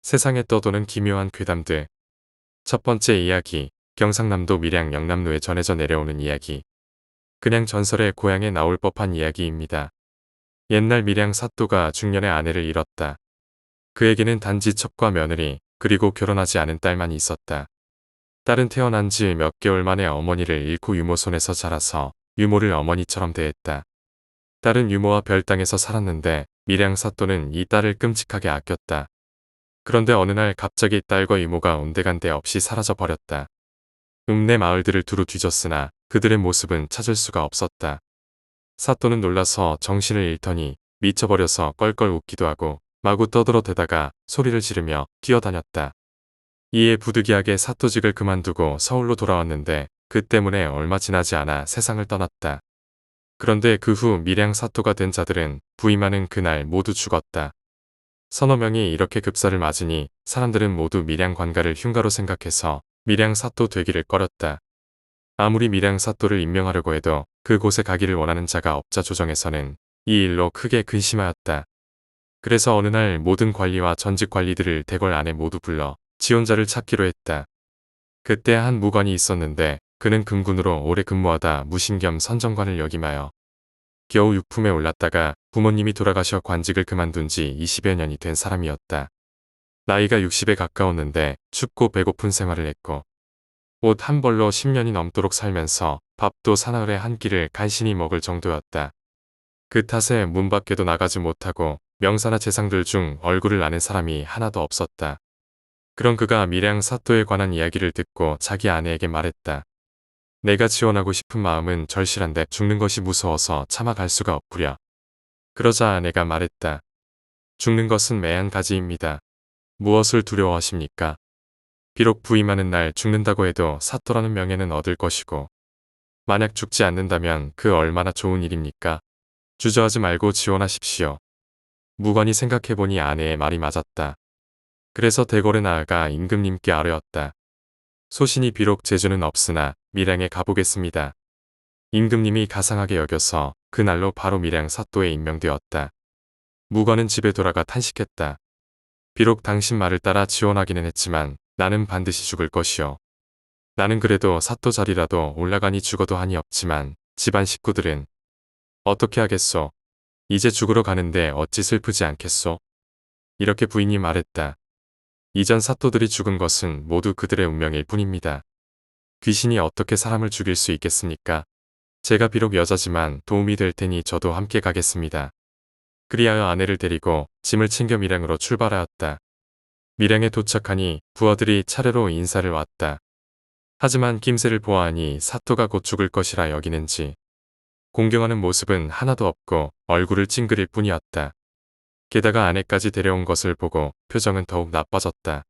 세상에 떠도는 기묘한 괴담들. 첫 번째 이야기, 경상남도 밀양 영남로에 전해져 내려오는 이야기. 그냥 전설의 고향에 나올 법한 이야기입니다. 옛날 밀양 사또가 중년의 아내를 잃었다. 그에게는 단지 첩과 며느리, 그리고 결혼하지 않은 딸만 있었다. 딸은 태어난 지 몇 개월 만에 어머니를 잃고 유모 손에서 자라서 유모를 어머니처럼 대했다. 딸은 유모와 별땅에서 살았는데 밀양 사또는 이 딸을 끔찍하게 아꼈다. 그런데 어느 날 갑자기 딸과 이모가 온데간데 없이 사라져 버렸다. 읍내 마을들을 두루 뒤졌으나 그들의 모습은 찾을 수가 없었다. 사또는 놀라서 정신을 잃더니 미쳐버려서 껄껄 웃기도 하고 마구 떠들어대다가 소리를 지르며 뛰어다녔다. 이에 부득이하게 사또직을 그만두고 서울로 돌아왔는데 그 때문에 얼마 지나지 않아 세상을 떠났다. 그런데 그 후 밀양 사또가 된 자들은 부임하는 그날 모두 죽었다. 서너 명이 이렇게 급사를 맞으니 사람들은 모두 밀양 관가를 흉가로 생각해서 밀양 사또 되기를 꺼렸다. 아무리 밀양 사또를 임명하려고 해도 그곳에 가기를 원하는 자가 없자 조정에서는 이 일로 크게 근심하였다. 그래서 어느 날 모든 관리와 전직 관리들을 대궐 안에 모두 불러 지원자를 찾기로 했다. 그때 한 무관이 있었는데 그는 금군으로 오래 근무하다 무신 겸 선정관을 역임하여 겨우 육품에 올랐다가 부모님이 돌아가셔 관직을 그만둔 지 20여 년이 된 사람이었다. 나이가 60에 가까웠는데 춥고 배고픈 생활을 했고 옷 한 벌로 10년이 넘도록 살면서 밥도 사나흘에 한 끼를 간신히 먹을 정도였다. 그 탓에 문 밖에도 나가지 못하고 명사나 재상들 중 얼굴을 아는 사람이 하나도 없었다. 그런 그가 밀양 사또에 관한 이야기를 듣고 자기 아내에게 말했다. 내가 지원하고 싶은 마음은 절실한데 죽는 것이 무서워서 참아갈 수가 없구려. 그러자 아내가 말했다. 죽는 것은 매한가지입니다. 무엇을 두려워하십니까? 비록 부임하는 날 죽는다고 해도 사또라는 명예는 얻을 것이고 만약 죽지 않는다면 그 얼마나 좋은 일입니까? 주저하지 말고 지원하십시오. 무관이 생각해보니 아내의 말이 맞았다. 그래서 대궐에 나아가 임금님께 아뢰었다. 소신이 비록 재주는 없으나 밀양에 가보겠습니다. 임금님이 가상하게 여겨서 그날로 바로 밀양 사또에 임명되었다. 무관은 집에 돌아가 탄식했다. 비록 당신 말을 따라 지원하기는 했지만 나는 반드시 죽을 것이요. 나는 그래도 사또 자리라도 올라가니 죽어도 한이 없지만 집안 식구들은 어떻게 하겠소? 이제 죽으러 가는데 어찌 슬프지 않겠소? 이렇게 부인이 말했다. 이전 사또들이 죽은 것은 모두 그들의 운명일 뿐입니다. 귀신이 어떻게 사람을 죽일 수 있겠습니까? 제가 비록 여자지만 도움이 될 테니 저도 함께 가겠습니다. 그리하여 아내를 데리고 짐을 챙겨 밀양으로 출발하였다. 밀양에 도착하니 부하들이 차례로 인사를 왔다. 하지만 낌새를 보아하니 사또가 곧 죽을 것이라 여기는지 공경하는 모습은 하나도 없고 얼굴을 찡그릴 뿐이었다. 게다가 아내까지 데려온 것을 보고 표정은 더욱 나빠졌다.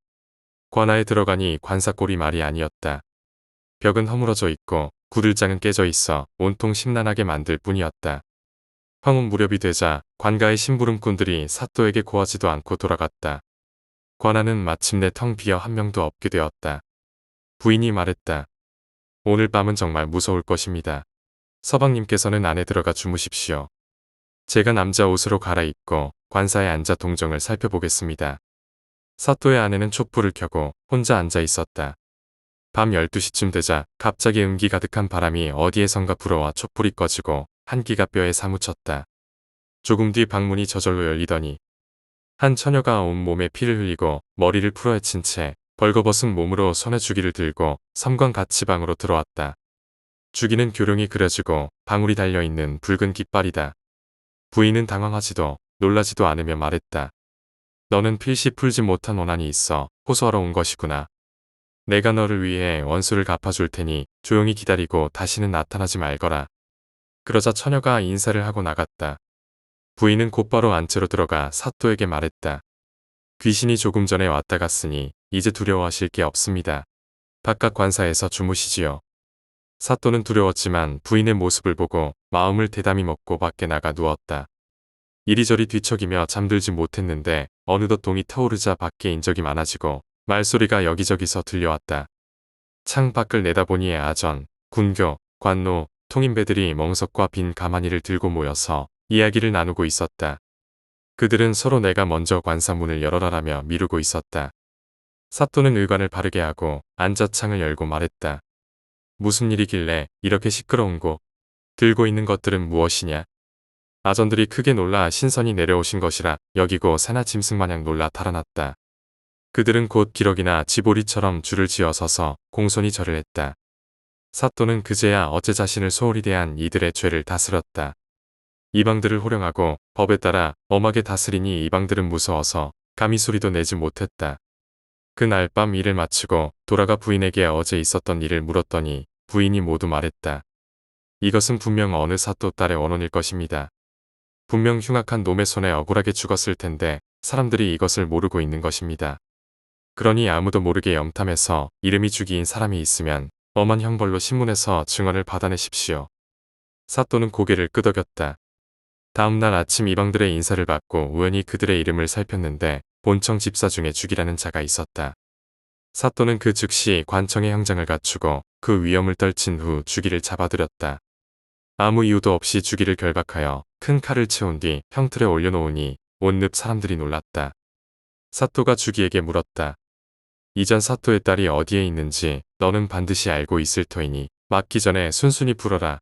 관아에 들어가니 관사꼴이 말이 아니었다. 벽은 허물어져 있고 구들장은 깨져 있어 온통 심란하게 만들 뿐이었다. 황혼 무렵이 되자 관가의 심부름꾼들이 사또에게 고하지도 않고 돌아갔다. 관아는 마침내 텅 비어 한 명도 없게 되었다. 부인이 말했다. 오늘 밤은 정말 무서울 것입니다. 서방님께서는 안에 들어가 주무십시오. 제가 남자 옷으로 갈아입고 관사에 앉아 동정을 살펴보겠습니다. 사또의 아내는 촛불을 켜고 혼자 앉아 있었다. 밤 12시쯤 되자 갑자기 음기 가득한 바람이 어디에선가 불어와 촛불이 꺼지고 한기가 뼈에 사무쳤다. 조금 뒤 방문이 저절로 열리더니 한 처녀가 온몸에 피를 흘리고 머리를 풀어헤친 채 벌거벗은 몸으로 손에 주기를 들고 섬관 같이 방으로 들어왔다. 주기는 교룡이 그려지고 방울이 달려있는 붉은 깃발이다. 부인은 당황하지도 놀라지도 않으며 말했다. 너는 필시 풀지 못한 원한이 있어 호소하러 온 것이구나. 내가 너를 위해 원수를 갚아줄 테니 조용히 기다리고 다시는 나타나지 말거라. 그러자 처녀가 인사를 하고 나갔다. 부인은 곧바로 안채로 들어가 사또에게 말했다. 귀신이 조금 전에 왔다 갔으니 이제 두려워하실 게 없습니다. 바깥 관사에서 주무시지요. 사또는 두려웠지만 부인의 모습을 보고 마음을 대담히 먹고 밖에 나가 누웠다. 이리저리 뒤척이며 잠들지 못했는데 어느덧 동이 타오르자 밖에 인적이 많아지고 말소리가 여기저기서 들려왔다. 창 밖을 내다보니 아전, 군교, 관노, 통인배들이 멍석과 빈 가마니를 들고 모여서 이야기를 나누고 있었다. 그들은 서로 내가 먼저 관사문을 열어라라며 미루고 있었다. 사또는 의관을 바르게 하고 앉아 창을 열고 말했다. 무슨 일이길래 이렇게 시끄러운 곳. 들고 있는 것들은 무엇이냐. 아전들이 크게 놀라 신선이 내려오신 것이라 여기고 새나 짐승마냥 놀라 달아났다. 그들은 곧 기러기나 지보리처럼 줄을 지어 서서 공손히 절을 했다. 사또는 그제야 어째 자신을 소홀히 대한 이들의 죄를 다스렸다. 이방들을 호령하고 법에 따라 엄하게 다스리니 이방들은 무서워서 감히 소리도 내지 못했다. 그날 밤 일을 마치고 돌아가 부인에게 어제 있었던 일을 물었더니 부인이 모두 말했다. 이것은 분명 어느 사또 딸의 원혼일 것입니다. 분명 흉악한 놈의 손에 억울하게 죽었을 텐데 사람들이 이것을 모르고 있는 것입니다. 그러니 아무도 모르게 염탐해서 이름이 주기인 사람이 있으면 엄한 형벌로 신문에서 증언을 받아내십시오. 사또는 고개를 끄덕였다. 다음날 아침 이방들의 인사를 받고 우연히 그들의 이름을 살폈는데 본청 집사 중에 죽이라는 자가 있었다. 사또는 그 즉시 관청의 형장을 갖추고 그 위험을 떨친 후 주기를 잡아들였다. 아무 이유도 없이 주기를 결박하여 큰 칼을 채운 뒤 형틀에 올려놓으니 온늪 사람들이 놀랐다. 사또가 주기에게 물었다. 이전 사또의 딸이 어디에 있는지 너는 반드시 알고 있을 터이니 맞기 전에 순순히 불어라.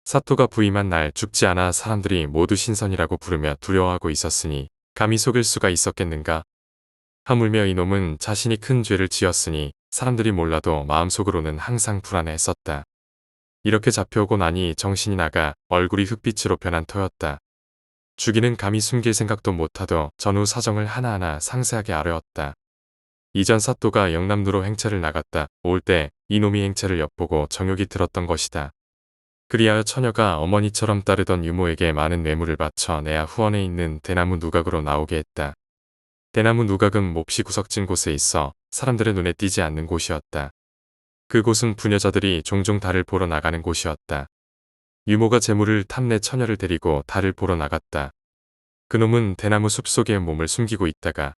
사또가 부임한 날 죽지 않아 사람들이 모두 신선이라고 부르며 두려워하고 있었으니 감히 속일 수가 있었겠는가. 하물며 이놈은 자신이 큰 죄를 지었으니 사람들이 몰라도 마음속으로는 항상 불안해했었다. 이렇게 잡혀오고 나니 정신이 나가 얼굴이 흙빛으로 변한 터였다. 주기는 감히 숨길 생각도 못하도 전후 사정을 하나하나 상세하게 아뢰었다. 이전 사또가 영남루로 행차를 나갔다 올 때 이놈이 행차를 엿보고 정욕이 들었던 것이다. 그리하여 처녀가 어머니처럼 따르던 유모에게 많은 뇌물을 바쳐 내야 후원에 있는 대나무 누각으로 나오게 했다. 대나무 누각은 몹시 구석진 곳에 있어 사람들의 눈에 띄지 않는 곳이었다. 그곳은 부녀자들이 종종 달을 보러 나가는 곳이었다. 유모가 재물을 탐내 처녀를 데리고 달을 보러 나갔다. 그놈은 대나무 숲속에 몸을 숨기고 있다가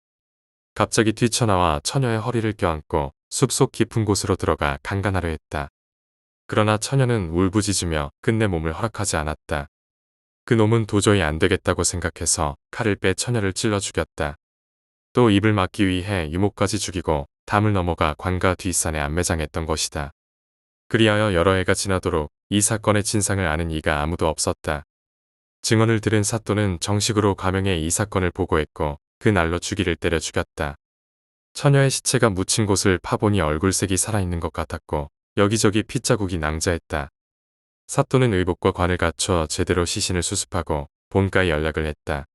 갑자기 뛰쳐나와 처녀의 허리를 껴안고 숲속 깊은 곳으로 들어가 강간하려 했다. 그러나 처녀는 울부짖으며 끝내 몸을 허락하지 않았다. 그놈은 도저히 안 되겠다고 생각해서 칼을 빼 처녀를 찔러 죽였다. 또 입을 막기 위해 유모까지 죽이고 담을 넘어가 관가 뒷산에 안매장했던 것이다. 그리하여 여러 해가 지나도록 이 사건의 진상을 아는 이가 아무도 없었다. 증언을 들은 사또는 정식으로 가명해 이 사건을 보고했고 그 날로 주기를 때려 죽였다. 처녀의 시체가 묻힌 곳을 파보니 얼굴색이 살아있는 것 같았고 여기저기 핏자국이 낭자했다. 사또는 의복과 관을 갖춰 제대로 시신을 수습하고 본가에 연락을 했다.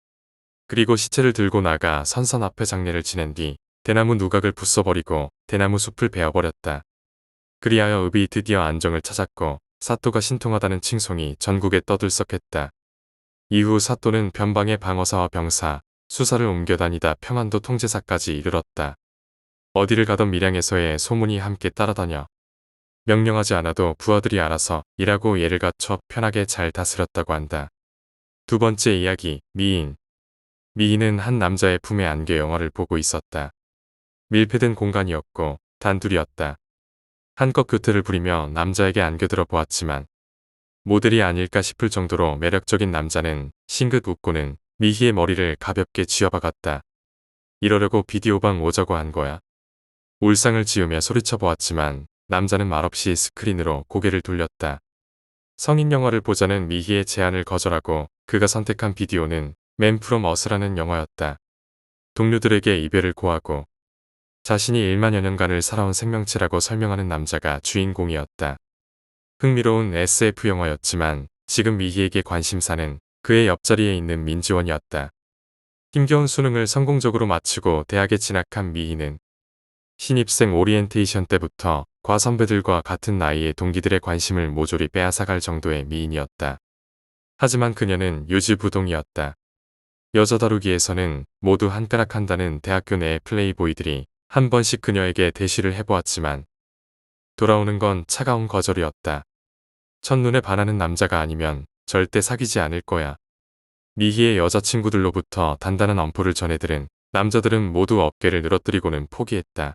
그리고 시체를 들고 나가 선선 앞에 장례를 지낸 뒤 대나무 누각을 부숴버리고 대나무 숲을 베어버렸다. 그리하여 읍이 드디어 안정을 찾았고 사또가 신통하다는 칭송이 전국에 떠들썩했다. 이후 사또는 변방의 방어사와 병사, 수사를 옮겨다니다 평안도 통제사까지 이르렀다. 어디를 가던 밀양에서의 소문이 함께 따라다녀 명령하지 않아도 부하들이 알아서 일하고 예를 갖춰 편하게 잘 다스렸다고 한다. 두 번째 이야기, 미인. 미인은 한 남자의 품에 안겨 영화를 보고 있었다. 밀폐된 공간이었고 단둘이었다. 한껏 교태를 부리며 남자에게 안겨들어 보았지만 모델이 아닐까 싶을 정도로 매력적인 남자는 싱긋 웃고는 미희의 머리를 가볍게 쥐어박았다. 이러려고 비디오방 오자고 한 거야. 울상을 지으며 소리쳐 보았지만 남자는 말없이 스크린으로 고개를 돌렸다. 성인 영화를 보자는 미희의 제안을 거절하고 그가 선택한 비디오는 맨 프롬 어스라는 영화였다. 동료들에게 이별을 고하고 자신이 1만여 년간을 살아온 생명체라고 설명하는 남자가 주인공이었다. 흥미로운 SF 영화였지만 지금 미희에게 관심사는 그의 옆자리에 있는 민지원이었다. 힘겨운 수능을 성공적으로 마치고 대학에 진학한 미희는 신입생 오리엔테이션 때부터 과선배들과 같은 나이의 동기들의 관심을 모조리 빼앗아갈 정도의 미인이었다. 하지만 그녀는 요지부동이었다. 여자 다루기에서는 모두 한가락한다는 대학교 내의 플레이보이들이 한 번씩 그녀에게 대시를 해보았지만 돌아오는 건 차가운 거절이었다. 첫눈에 반하는 남자가 아니면 절대 사귀지 않을 거야. 미희의 여자친구들로부터 단단한 엄포를 전해들은 남자들은 모두 어깨를 늘어뜨리고는 포기했다.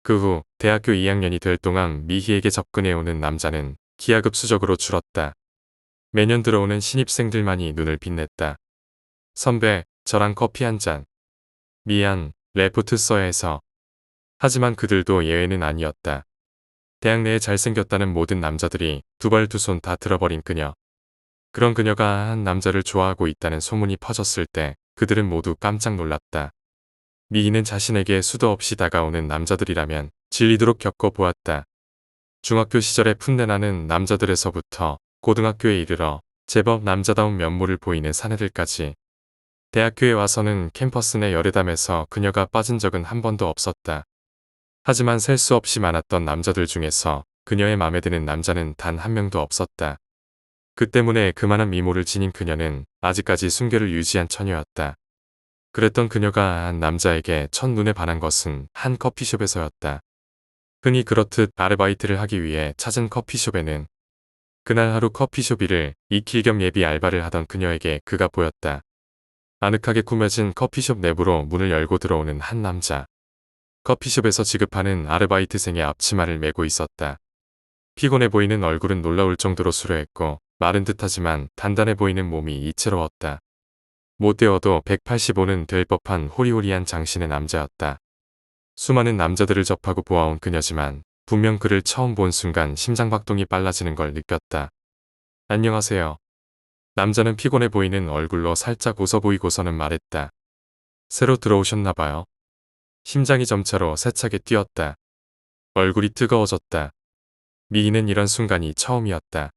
그 후 대학교 2학년이 될 동안 미희에게 접근해오는 남자는 기하급수적으로 줄었다. 매년 들어오는 신입생들만이 눈을 빛냈다. 선배, 저랑 커피 한 잔. 미안, 레포트 써야 해서. 하지만 그들도 예외는 아니었다. 대학 내에 잘생겼다는 모든 남자들이 두 발 두 손 다 들어버린 그녀. 그런 그녀가 한 남자를 좋아하고 있다는 소문이 퍼졌을 때 그들은 모두 깜짝 놀랐다. 미희는 자신에게 수도 없이 다가오는 남자들이라면 질리도록 겪어보았다. 중학교 시절에 풋내나는 남자들에서부터 고등학교에 이르러 제법 남자다운 면모를 보이는 사내들까지. 대학교에 와서는 캠퍼스 내 열애담에서 그녀가 빠진 적은 한 번도 없었다. 하지만 셀 수 없이 많았던 남자들 중에서 그녀의 맘에 드는 남자는 단 한 명도 없었다. 그 때문에 그만한 미모를 지닌 그녀는 아직까지 순결을 유지한 처녀였다. 그랬던 그녀가 한 남자에게 첫눈에 반한 것은 한 커피숍에서였다. 흔히 그렇듯 아르바이트를 하기 위해 찾은 커피숍에는 그날 하루 커피숍 일을 익힐 겸 예비 알바를 하던 그녀에게 그가 보였다. 아늑하게 꾸며진 커피숍 내부로 문을 열고 들어오는 한 남자. 커피숍에서 지급하는 아르바이트생의 앞치마를 메고 있었다. 피곤해 보이는 얼굴은 놀라울 정도로 수려했고 마른 듯하지만 단단해 보이는 몸이 이채로웠다. 못되어도 185는 될 법한 호리호리한 장신의 남자였다. 수많은 남자들을 접하고 보아온 그녀지만 분명 그를 처음 본 순간 심장박동이 빨라지는 걸 느꼈다. 안녕하세요. 남자는 피곤해 보이는 얼굴로 살짝 웃어 보이고서는 말했다. 새로 들어오셨나 봐요. 심장이 점차로 세차게 뛰었다. 얼굴이 뜨거워졌다. 미희는 이런 순간이 처음이었다.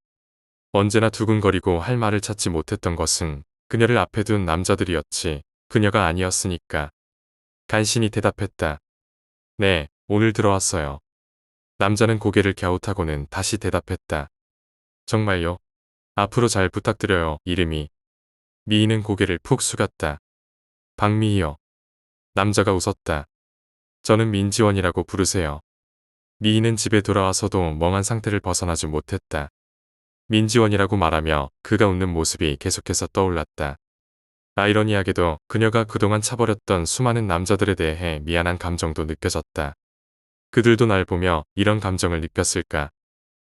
언제나 두근거리고 할 말을 찾지 못했던 것은 그녀를 앞에 둔 남자들이었지 그녀가 아니었으니까. 간신히 대답했다. 네, 오늘 들어왔어요. 남자는 고개를 갸웃하고는 다시 대답했다. 정말요? 앞으로 잘 부탁드려요. 이름이. 미희는 고개를 푹 숙였다. 박미희요. 남자가 웃었다. 저는 민지원이라고 부르세요. 미희는 집에 돌아와서도 멍한 상태를 벗어나지 못했다. 민지원이라고 말하며 그가 웃는 모습이 계속해서 떠올랐다. 아이러니하게도 그녀가 그동안 차버렸던 수많은 남자들에 대해 미안한 감정도 느껴졌다. 그들도 날 보며 이런 감정을 느꼈을까?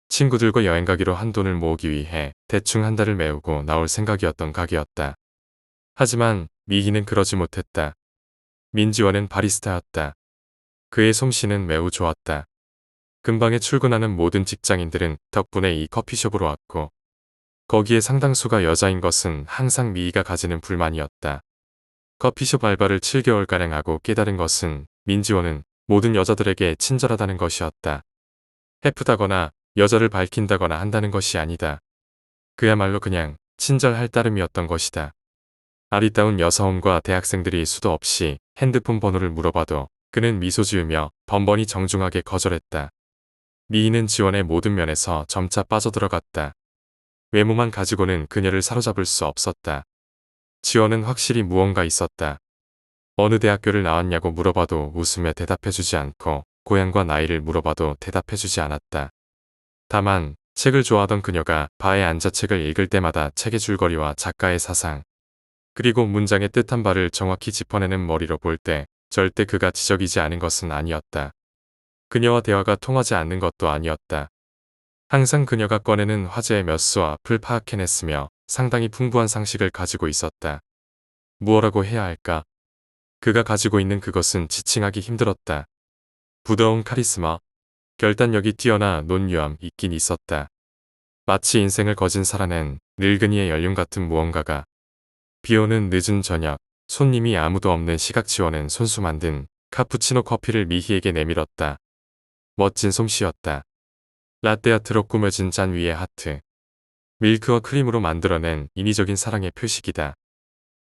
친구들과 여행 가기로 한 돈을 모으기 위해 대충 한 달을 메우고 나올 생각이었던 가게였다. 하지만 미희는 그러지 못했다. 민지원은 바리스타였다. 그의 솜씨는 매우 좋았다. 근방에 출근하는 모든 직장인들은 덕분에 이 커피숍으로 왔고 거기에 상당수가 여자인 것은 항상 미희가 가지는 불만이었다. 커피숍 알바를 7개월가량 하고 깨달은 것은 민지원은 모든 여자들에게 친절하다는 것이었다. 해프다거나 여자를 밝힌다거나 한다는 것이 아니다. 그야말로 그냥 친절할 따름이었던 것이다. 아리따운 여사원과 대학생들이 수도 없이 핸드폰 번호를 물어봐도 그는 미소 지으며 번번이 정중하게 거절했다. 미희는 지원의 모든 면에서 점차 빠져들어갔다. 외모만 가지고는 그녀를 사로잡을 수 없었다. 지원은 확실히 무언가 있었다. 어느 대학교를 나왔냐고 물어봐도 웃으며 대답해주지 않고 고향과 나이를 물어봐도 대답해주지 않았다. 다만 책을 좋아하던 그녀가 바에 앉아 책을 읽을 때마다 책의 줄거리와 작가의 사상 그리고 문장의 뜻한 바를 정확히 짚어내는 머리로 볼 때 절대 그가 지적이지 않은 것은 아니었다. 그녀와 대화가 통하지 않는 것도 아니었다. 항상 그녀가 꺼내는 화제의 몇 수와 앞을 파악해냈으며 상당히 풍부한 상식을 가지고 있었다. 무엇라고 해야 할까? 그가 가지고 있는 그것은 지칭하기 힘들었다. 부드러운 카리스마, 결단력이 뛰어나 논유함 있긴 있었다. 마치 인생을 거진 살아낸 늙은이의 연륜 같은 무언가가. 비오는 늦은 저녁, 손님이 아무도 없는 시각 지원은 손수 만든 카푸치노 커피를 미희에게 내밀었다. 멋진 솜씨였다. 라떼아트로 꾸며진 잔 위에 하트. 밀크와 크림으로 만들어낸 인위적인 사랑의 표식이다.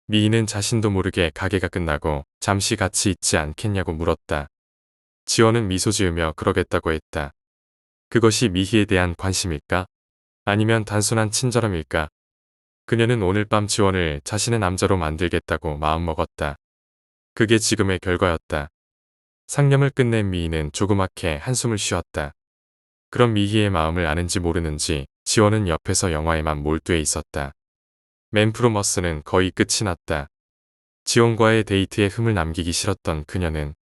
미희는 자신도 모르게 가게가 끝나고 잠시 같이 있지 않겠냐고 물었다. 지원은 미소 지으며 그러겠다고 했다. 그것이 미희에 대한 관심일까? 아니면 단순한 친절함일까? 그녀는 오늘 밤 지원을 자신의 남자로 만들겠다고 마음먹었다. 그게 지금의 결과였다. 상념을 끝낸 미희는 조그맣게 한숨을 쉬었다. 그런 미희의 마음을 아는지 모르는지 지원은 옆에서 영화에만 몰두해 있었다. 맨프로머스는 거의 끝이 났다. 지원과의 데이트에 흠을 남기기 싫었던 그녀는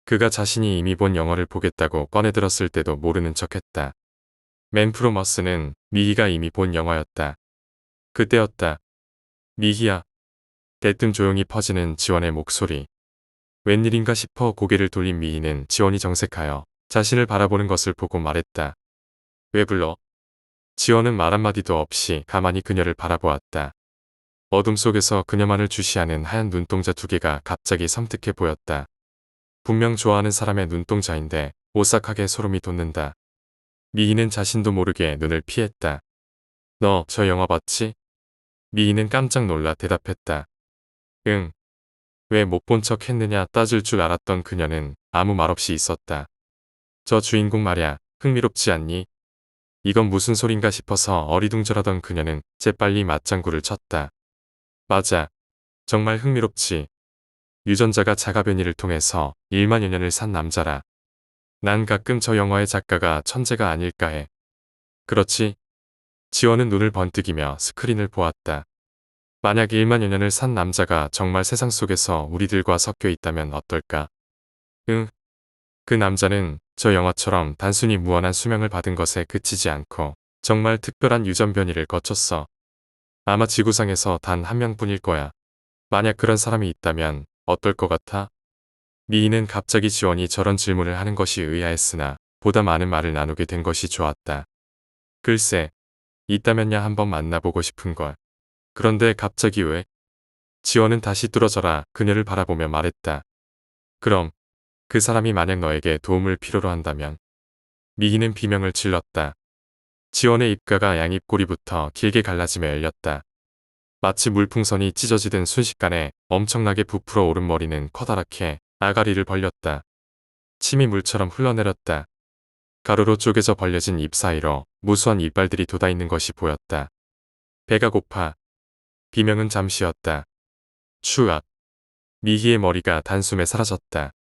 그가 자신이 이미 본 영화를 보겠다고 꺼내들었을 때도 모르는 척했다. 맨프로머스는 미희가 이미 본 영화였다. 그때였다. 미희야. 대뜸 조용히 퍼지는 지원의 목소리. 웬일인가 싶어 고개를 돌린 미희는 지원이 정색하여 자신을 바라보는 것을 보고 말했다. 왜 불러? 지원은 말 한마디도 없이 가만히 그녀를 바라보았다. 어둠 속에서 그녀만을 주시하는 하얀 눈동자 두 개가 갑자기 섬뜩해 보였다. 분명 좋아하는 사람의 눈동자인데 오싹하게 소름이 돋는다. 미희는 자신도 모르게 눈을 피했다. 너 저 영화 봤지? 미희는 깜짝 놀라 대답했다. 응. 왜 못 본 척 했느냐 따질 줄 알았던 그녀는 아무 말 없이 있었다. 저 주인공 말야 흥미롭지 않니? 이건 무슨 소린가 싶어서 어리둥절하던 그녀는 재빨리 맞장구를 쳤다. 맞아. 정말 흥미롭지. 유전자가 자가 변이를 통해서 1만여 년을 산 남자라. 난 가끔 저 영화의 작가가 천재가 아닐까 해. 그렇지? 지원은 눈을 번뜩이며 스크린을 보았다. 만약 1만여 년을 산 남자가 정말 세상 속에서 우리들과 섞여 있다면 어떨까? 응. 그 남자는 저 영화처럼 단순히 무한한 수명을 받은 것에 그치지 않고 정말 특별한 유전 변이를 거쳤어. 아마 지구상에서 단 한 명뿐일 거야. 만약 그런 사람이 있다면 어떨 것 같아? 미희는 갑자기 지원이 저런 질문을 하는 것이 의아했으나 보다 많은 말을 나누게 된 것이 좋았다. 글쎄, 있다면야 한번 만나보고 싶은걸. 그런데 갑자기 왜? 지원은 다시 뚫어져라 그녀를 바라보며 말했다. 그럼 그 사람이 만약 너에게 도움을 필요로 한다면? 미희는 비명을 질렀다. 지원의 입가가 양입꼬리부터 길게 갈라지며 열렸다. 마치 물풍선이 찢어지던 순식간에 엄청나게 부풀어 오른 머리는 커다랗게 아가리를 벌렸다. 침이 물처럼 흘러내렸다. 가로로 쪼개져 벌려진 입 사이로 무수한 이빨들이 돋아있는 것이 보였다. 배가 고파. 비명은 잠시였다. 추악. 미희의 머리가 단숨에 사라졌다.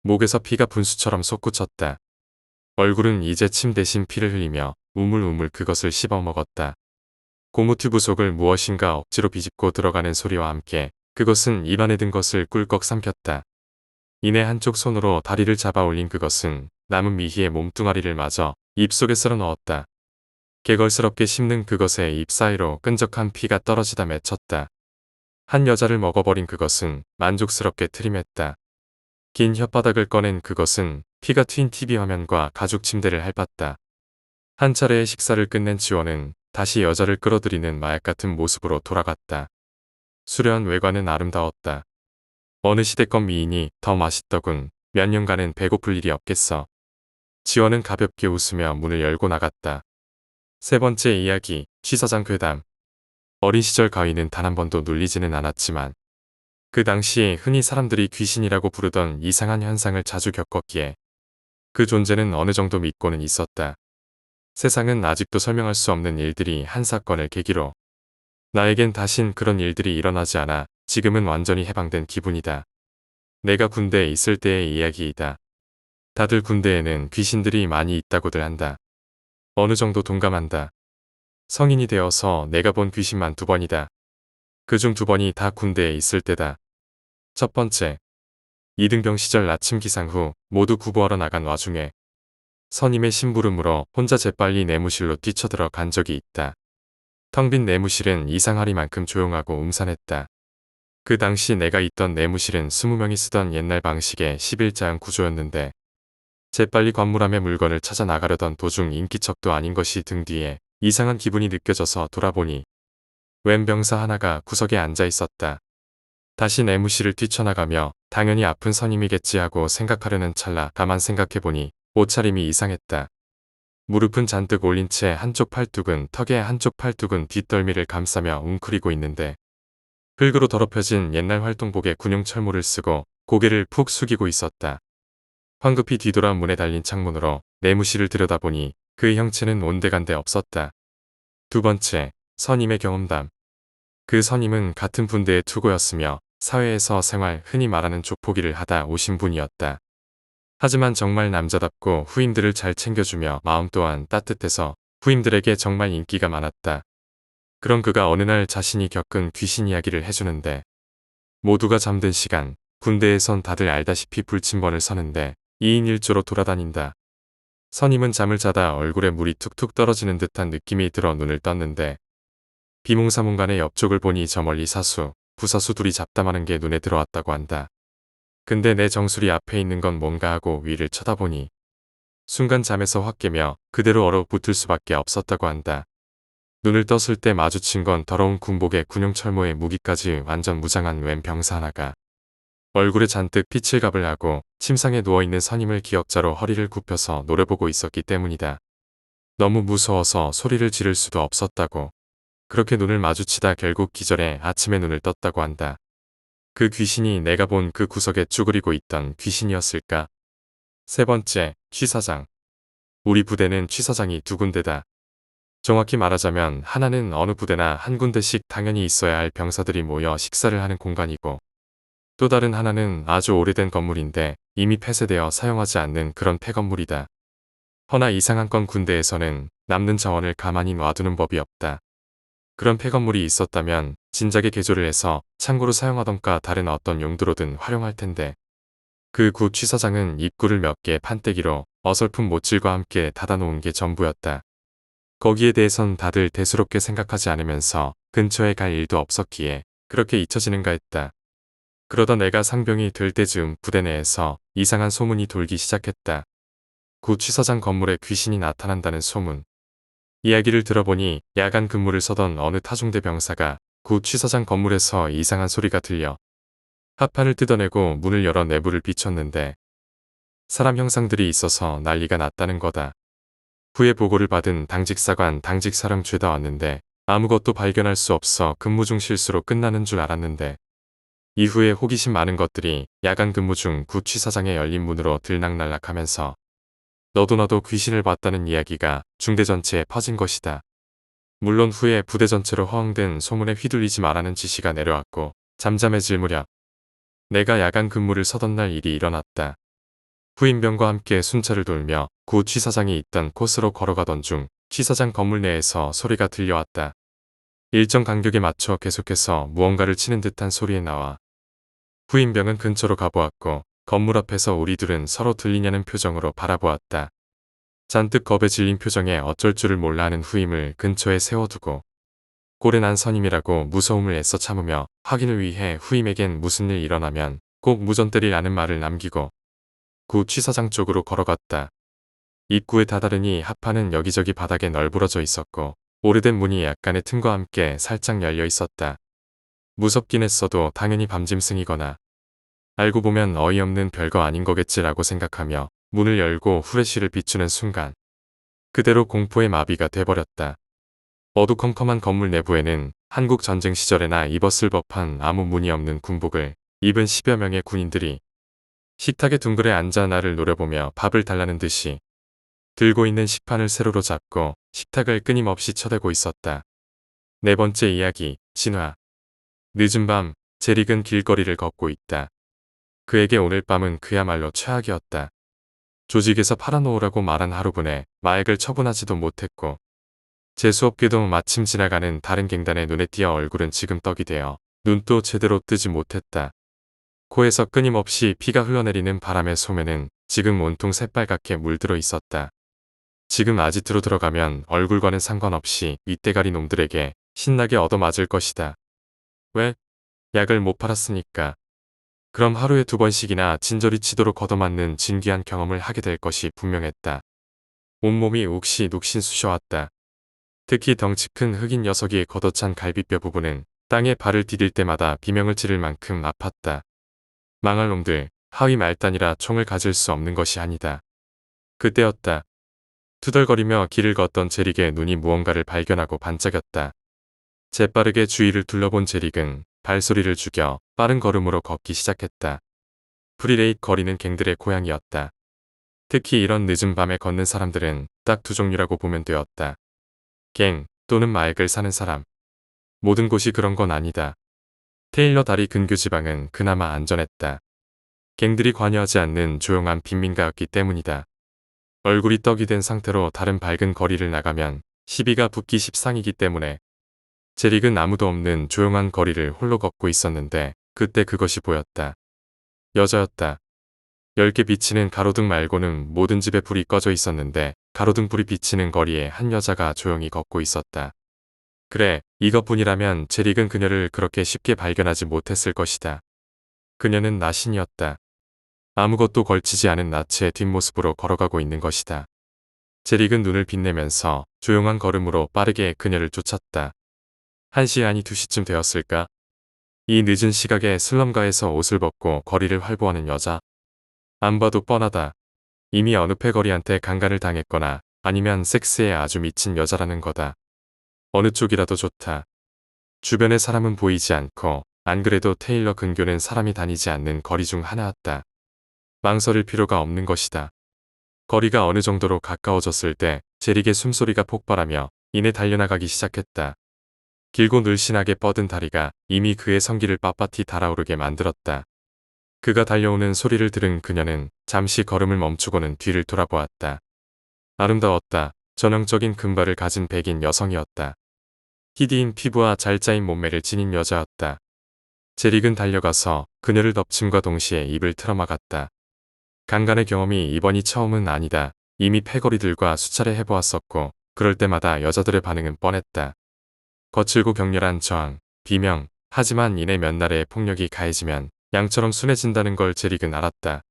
목에서 피가 분수처럼 솟구쳤다. 얼굴은 이제 침 대신 피를 흘리며 우물우물 그것을 씹어먹었다. 고무튜브 속을 무엇인가 억지로 비집고 들어가는 소리와 함께 그것은 입안에 든 것을 꿀꺽 삼켰다. 이내 한쪽 손으로 다리를 잡아 올린 그것은 남은 미희의 몸뚱아리를 마저 입속에 썰어 넣었다. 개걸스럽게 씹는 그것의 입 사이로 끈적한 피가 떨어지다 맺혔다. 한 여자를 먹어버린 그것은 만족스럽게 트림했다. 긴 혓바닥을 꺼낸 그것은 피가 튄 TV 화면과 가죽 침대를 핥았다. 한 차례의 식사를 끝낸 지원은 다시 여자를 끌어들이는 마약 같은 모습으로 돌아갔다. 수려한 외관은 아름다웠다. 어느 시대건 미인이 더 맛있더군. 몇 년간은 배고플 일이 없겠어. 지원은 가볍게 웃으며 문을 열고 나갔다. 세 번째 이야기, 취사장 괴담. 어린 시절 가위는 단 한 번도 눌리지는 않았지만 그 당시에 흔히 사람들이 귀신이라고 부르던 이상한 현상을 자주 겪었기에 그 존재는 어느 정도 믿고는 있었다. 세상은 아직도 설명할 수 없는 일들이 한 사건을 계기로 나에겐 다신 그런 일들이 일어나지 않아 지금은 완전히 해방된 기분이다. 내가 군대에 있을 때의 이야기이다. 다들 군대에는 귀신들이 많이 있다고들 한다. 어느 정도 동감한다. 성인이 되어서 내가 본 귀신만 2번이다. 그중 2번이 다 군대에 있을 때다. 첫 번째, 이등병 시절 아침 기상 후 모두 구보하러 나간 와중에 선임의 심부름으로 혼자 재빨리 내무실로 뛰쳐들어 간 적이 있다. 텅 빈 내무실은 이상하리만큼 조용하고 음산했다. 그 당시 내가 있던 내무실은 20명이 쓰던 옛날 방식의 11자형 구조였는데 재빨리 관물함에 물건을 찾아 나가려던 도중 인기척도 아닌 것이 등 뒤에 이상한 기분이 느껴져서 돌아보니 웬 병사 하나가 구석에 앉아 있었다. 다시 내무실을 뛰쳐나가며 당연히 아픈 선임이겠지 하고 생각하려는 찰나 가만 생각해보니 옷차림이 이상했다. 무릎은 잔뜩 올린 채 한쪽 팔뚝은 턱에 한쪽 팔뚝은 뒷덜미를 감싸며 웅크리고 있는데 흙으로 더럽혀진 옛날 활동복에 군용 철모를 쓰고 고개를 푹 숙이고 있었다. 황급히 뒤돌아 문에 달린 창문으로 내무실을 들여다보니 그의 형체는 온데간데 없었다. 두 번째, 선임의 경험담. 그 선임은 같은 분대의 투고였으며 사회에서 생활 흔히 말하는 족보기를 하다 오신 분이었다. 하지만 정말 남자답고 후임들을 잘 챙겨주며 마음 또한 따뜻해서 후임들에게 정말 인기가 많았다. 그런 그가 어느 날 자신이 겪은 귀신 이야기를 해주는데 모두가 잠든 시간, 군대에선 다들 알다시피 불침번을 서는데 2인 1조로 돌아다닌다. 선임은 잠을 자다 얼굴에 물이 툭툭 떨어지는 듯한 느낌이 들어 눈을 떴는데 비몽사몽간의 옆쪽을 보니 저 멀리 사수, 부사수 둘이 잡담하는 게 눈에 들어왔다고 한다. 근데 내 정수리 앞에 있는 건 뭔가 하고 위를 쳐다보니 순간 잠에서 확 깨며 그대로 얼어붙을 수밖에 없었다고 한다. 눈을 떴을 때 마주친 건 더러운 군복에 군용철모에 무기까지 완전 무장한 웬 병사 하나가 얼굴에 잔뜩 피칠갑을 하고 침상에 누워있는 선임을 기역자로 허리를 굽혀서 노려보고 있었기 때문이다. 너무 무서워서 소리를 지를 수도 없었다고. 그렇게 눈을 마주치다 결국 기절해 아침에 눈을 떴다고 한다. 그 귀신이 내가 본 그 구석에 쭈그리고 있던 귀신이었을까? 세 번째, 취사장. 우리 부대는 취사장이 두 군데다. 정확히 말하자면 하나는 어느 부대나 한 군데씩 당연히 있어야 할 병사들이 모여 식사를 하는 공간이고, 또 다른 하나는 아주 오래된 건물인데 이미 폐쇄되어 사용하지 않는 그런 폐건물이다. 허나 이상한 건 군대에서는 남는 자원을 가만히 놔두는 법이 없다. 그런 폐건물이 있었다면 진작에 개조를 해서 창고로 사용하던가 다른 어떤 용도로든 활용할 텐데, 그 구 취사장은 입구를 몇 개 판때기로 어설픈 못질과 함께 닫아놓은 게 전부였다. 거기에 대해선 다들 대수롭게 생각하지 않으면서 근처에 갈 일도 없었기에 그렇게 잊혀지는가 했다. 그러던 내가 상병이 될 때쯤 부대 내에서 이상한 소문이 돌기 시작했다. 구 취사장 건물에 귀신이 나타난다는 소문. 이야기를 들어보니 야간 근무를 서던 어느 타중대 병사가 구 취사장 건물에서 이상한 소리가 들려 합판을 뜯어내고 문을 열어 내부를 비췄는데 사람 형상들이 있어서 난리가 났다는 거다. 후에 보고를 받은 당직사관 당직사령 죄다 왔는데 아무것도 발견할 수 없어 근무 중 실수로 끝나는 줄 알았는데, 이후에 호기심 많은 것들이 야간 근무 중 구 취사장의 열린 문으로 들락날락하면서 너도 나도 귀신을 봤다는 이야기가 중대 전체에 퍼진 것이다. 물론 후에 부대 전체로 허황된 소문에 휘둘리지 말라는 지시가 내려왔고, 잠잠해질 무렵 내가 야간 근무를 서던 날 일이 일어났다. 후임병과 함께 순찰을 돌며 구 취사장이 있던 코스로 걸어가던 중 취사장 건물 내에서 소리가 들려왔다. 일정 간격에 맞춰 계속해서 무언가를 치는 듯한 소리에 나와 후임병은 근처로 가보았고, 건물 앞에서 우리 둘은 서로 들리냐는 표정으로 바라보았다. 잔뜩 겁에 질린 표정에 어쩔 줄을 몰라 하는 후임을 근처에 세워두고 꼴에 난 선임이라고 무서움을 애써 참으며 확인을 위해 후임에겐 무슨 일 일어나면 꼭 무전 때리라는 말을 남기고 구 취사장 쪽으로 걸어갔다. 입구에 다다르니 합판은 여기저기 바닥에 널브러져 있었고 오래된 문이 약간의 틈과 함께 살짝 열려 있었다. 무섭긴 했어도 당연히 밤짐승이거나 알고 보면 어이없는 별거 아닌 거겠지라고 생각하며 문을 열고 후레쉬를 비추는 순간 그대로 공포의 마비가 돼버렸다. 어두컴컴한 건물 내부에는 한국 전쟁 시절에나 입었을 법한 아무 무늬 없는 군복을 입은 10여 명의 군인들이 식탁에 둥그레 앉아 나를 노려보며 밥을 달라는 듯이 들고 있는 식판을 세로로 잡고 식탁을 끊임없이 쳐대고 있었다. 네 번째 이야기, 진화. 늦은 밤, 제릭은 길거리를 걷고 있다. 그에게 오늘 밤은 그야말로 최악이었다. 조직에서 팔아놓으라고 말한 하루분에 마액을 처분하지도 못했고, 재수없게도 마침 지나가는 다른 갱단의 눈에 띄어 얼굴은 지금 떡이 되어 눈도 제대로 뜨지 못했다. 코에서 끊임없이 피가 흘러내리는 바람의 소매는 지금 온통 새빨갛게 물들어 있었다. 지금 아지트로 들어가면 얼굴과는 상관없이 윗대가리 놈들에게 신나게 얻어맞을 것이다. 왜? 약을 못 팔았으니까. 그럼 하루에 2번씩이나 진저리 치도록 걷어맞는 진귀한 경험을 하게 될 것이 분명했다. 온몸이 욱신욱신 쑤셔왔다. 특히 덩치 큰 흑인 녀석이 걷어찬 갈비뼈 부분은 땅에 발을 디딜 때마다 비명을 지를 만큼 아팠다. 망할 놈들, 하위 말단이라 총을 가질 수 없는 것이 아니다. 그때였다. 투덜거리며 길을 걷던 제릭의 눈이 무언가를 발견하고 반짝였다. 재빠르게 주위를 둘러본 제릭은 발소리를 죽여 빠른 걸음으로 걷기 시작했다. 프리레이트 거리는 갱들의 고향이었다. 특히 이런 늦은 밤에 걷는 사람들은 딱 두 종류라고 보면 되었다. 갱 또는 마액을 사는 사람. 모든 곳이 그런 건 아니다. 테일러 다리 근교 지방은 그나마 안전했다. 갱들이 관여하지 않는 조용한 빈민가였기 때문이다. 얼굴이 떡이 된 상태로 다른 밝은 거리를 나가면 시비가 붙기 십상이기 때문에 제릭은 아무도 없는 조용한 거리를 홀로 걷고 있었는데 그때 그것이 보였다. 여자였다. 10개 비치는 가로등 말고는 모든 집에 불이 꺼져 있었는데 가로등 불이 비치는 거리에 한 여자가 조용히 걷고 있었다. 그래, 이것뿐이라면 제릭은 그녀를 그렇게 쉽게 발견하지 못했을 것이다. 그녀는 나신이었다. 아무것도 걸치지 않은 나체의 뒷모습으로 걸어가고 있는 것이다. 제릭은 눈을 빛내면서 조용한 걸음으로 빠르게 그녀를 쫓았다. 1시 아니 2시쯤 되었을까? 이 늦은 시각에 슬럼가에서 옷을 벗고 거리를 활보하는 여자. 안 봐도 뻔하다. 이미 어느 패거리한테 강간을 당했거나 아니면 섹스에 아주 미친 여자라는 거다. 어느 쪽이라도 좋다. 주변에 사람은 보이지 않고 안 그래도 테일러 근교는 사람이 다니지 않는 거리 중 하나였다. 망설일 필요가 없는 것이다. 거리가 어느 정도로 가까워졌을 때 제릭의 숨소리가 폭발하며 이내 달려나가기 시작했다. 길고 늘씬하게 뻗은 다리가 이미 그의 성기를 빳빳이 달아오르게 만들었다. 그가 달려오는 소리를 들은 그녀는 잠시 걸음을 멈추고는 뒤를 돌아보았다. 아름다웠다. 전형적인 금발을 가진 백인 여성이었다. 희디인 피부와 잘 짜인 몸매를 지닌 여자였다. 제릭은 달려가서 그녀를 덮침과 동시에 입을 틀어막았다. 강간의 경험이 이번이 처음은 아니다. 이미 패거리들과 수차례 해보았었고 그럴 때마다 여자들의 반응은 뻔했다. 거칠고 격렬한 저항, 비명, 하지만 이내 몇 날의 폭력이 가해지면 양처럼 순해진다는 걸 제릭은 알았다.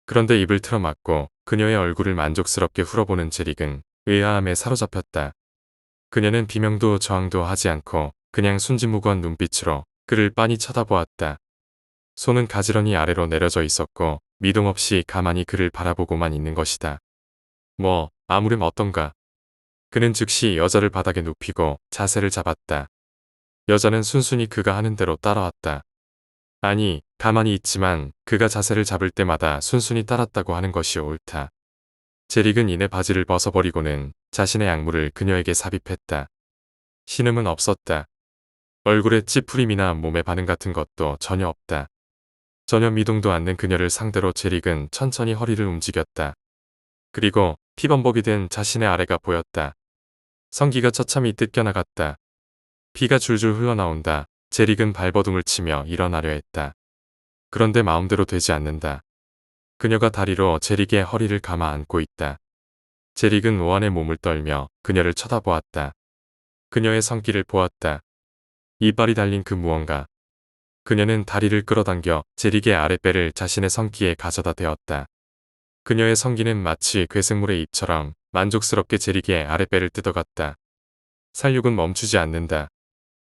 그런데 입을 틀어막고 그녀의 얼굴을 만족스럽게 훑어보는 제릭은 의아함에 사로잡혔다. 그녀는 비명도 저항도 하지 않고 그냥 순진무구한 눈빛으로 그를 빤히 쳐다보았다. 손은 가지런히 아래로 내려져 있었고 미동 없이 가만히 그를 바라보고만 있는 것이다. 뭐 아무렴 어떤가. 그는 즉시 여자를 바닥에 눕히고 자세를 잡았다. 여자는 순순히 그가 하는 대로 따라왔다. 아니, 가만히 있지만 그가 자세를 잡을 때마다 순순히 따랐다고 하는 것이 옳다. 제릭은 이내 바지를 벗어버리고는 자신의 약물을 그녀에게 삽입했다. 신음은 없었다. 얼굴에 찌푸림이나 몸의 반응 같은 것도 전혀 없다. 전혀 미동도 않는 그녀를 상대로 제릭은 천천히 허리를 움직였다. 그리고 피범벅이 된 자신의 아래가 보였다. 성기가 처참히 뜯겨나갔다. 피가 줄줄 흘러나온다. 제릭은 발버둥을 치며 일어나려 했다. 그런데 마음대로 되지 않는다. 그녀가 다리로 제릭의 허리를 감아 안고 있다. 제릭은 오한의 몸을 떨며 그녀를 쳐다보았다. 그녀의 성기를 보았다. 이빨이 달린 그 무언가. 그녀는 다리를 끌어당겨 제릭의 아랫배를 자신의 성기에 가져다 대었다. 그녀의 성기는 마치 괴생물의 입처럼 만족스럽게 제릭의 아랫배를 뜯어갔다. 살육은 멈추지 않는다.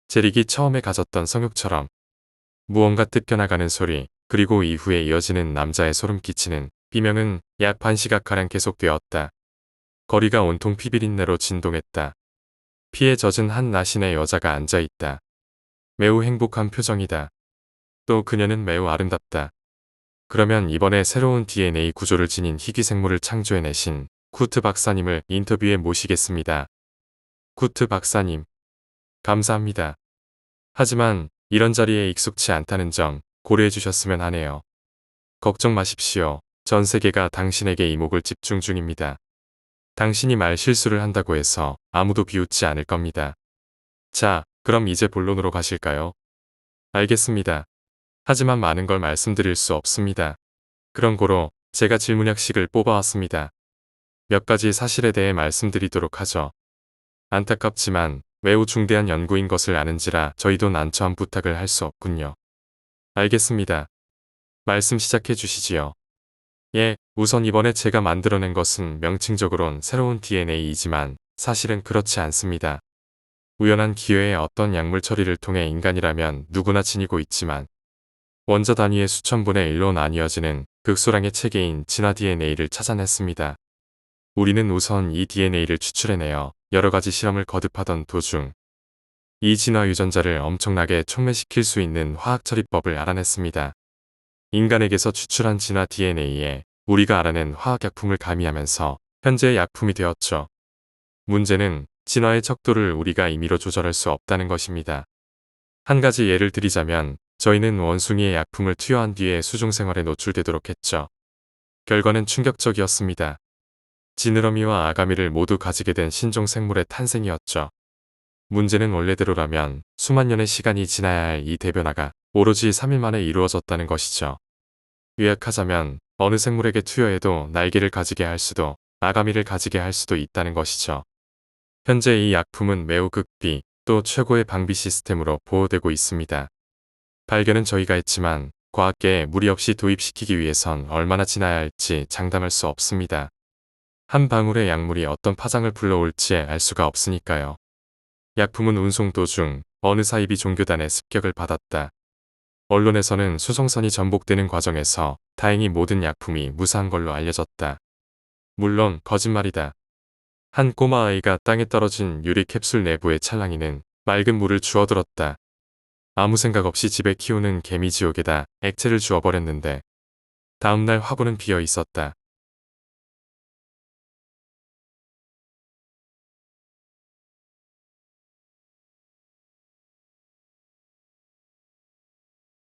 제릭이 처음에 가졌던 성욕처럼 무언가 뜯겨나가는 소리, 그리고 이후에 이어지는 남자의 소름 끼치는 비명은 약 1시간가량 계속되었다. 거리가 온통 피비린내로 진동했다. 피에 젖은 한 나신의 여자가 앉아있다. 매우 행복한 표정이다. 또 그녀는 매우 아름답다. 그러면 이번에 새로운 DNA 구조를 지닌 희귀 생물을 창조해내신 쿠트 박사님을 인터뷰에 모시겠습니다. 쿠트 박사님, 감사합니다. 하지만 이런 자리에 익숙치 않다는 점 고려해 주셨으면 하네요. 걱정 마십시오. 전 세계가 당신에게 이목을 집중 중입니다. 당신이 말 실수를 한다고 해서 아무도 비웃지 않을 겁니다. 자, 그럼 이제 본론으로 가실까요? 알겠습니다. 하지만 많은 걸 말씀드릴 수 없습니다. 그런 고로 제가 질문약식을 뽑아왔습니다. 몇 가지 사실에 대해 말씀드리도록 하죠. 안타깝지만 매우 중대한 연구인 것을 아는지라 저희도 난처한 부탁을 할 수 없군요. 알겠습니다. 말씀 시작해 주시지요. 예, 우선 이번에 제가 만들어낸 것은 명칭적으론 새로운 DNA이지만 사실은 그렇지 않습니다. 우연한 기회에 어떤 약물 처리를 통해 인간이라면 누구나 지니고 있지만 원자 단위의 수천 분의 1로 나뉘어지는 극소량의 체계인 진화 DNA를 찾아냈습니다. 우리는 우선 이 DNA를 추출해내어 여러 가지 실험을 거듭하던 도중 이 진화 유전자를 엄청나게 촉매시킬 수 있는 화학 처리법을 알아냈습니다. 인간에게서 추출한 진화 DNA에 우리가 알아낸 화학약품을 가미하면서 현재의 약품이 되었죠. 문제는 진화의 척도를 우리가 임의로 조절할 수 없다는 것입니다. 한 가지 예를 드리자면 저희는 원숭이의 약품을 투여한 뒤에 수중생활에 노출되도록 했죠. 결과는 충격적이었습니다. 지느러미와 아가미를 모두 가지게 된 신종 생물의 탄생이었죠. 문제는 원래대로라면 수만 년의 시간이 지나야 할 이 대변화가 오로지 3일 만에 이루어졌다는 것이죠. 요약하자면 어느 생물에게 투여해도 날개를 가지게 할 수도 아가미를 가지게 할 수도 있다는 것이죠. 현재 이 약품은 매우 극비 또 최고의 방비 시스템으로 보호되고 있습니다. 발견은 저희가 했지만 과학계에 무리 없이 도입시키기 위해선 얼마나 지나야 할지 장담할 수 없습니다. 한 방울의 약물이 어떤 파장을 불러올지 알 수가 없으니까요. 약품은 운송 도중 어느 사이비 종교단의 습격을 받았다. 언론에서는 수송선이 전복되는 과정에서 다행히 모든 약품이 무사한 걸로 알려졌다. 물론 거짓말이다. 한 꼬마 아이가 땅에 떨어진 유리 캡슐 내부의 찰랑이는 맑은 물을 주워들었다. 아무 생각 없이 집에 키우는 개미 지옥에다 액체를 주워버렸는데 다음날 화분은 비어 있었다.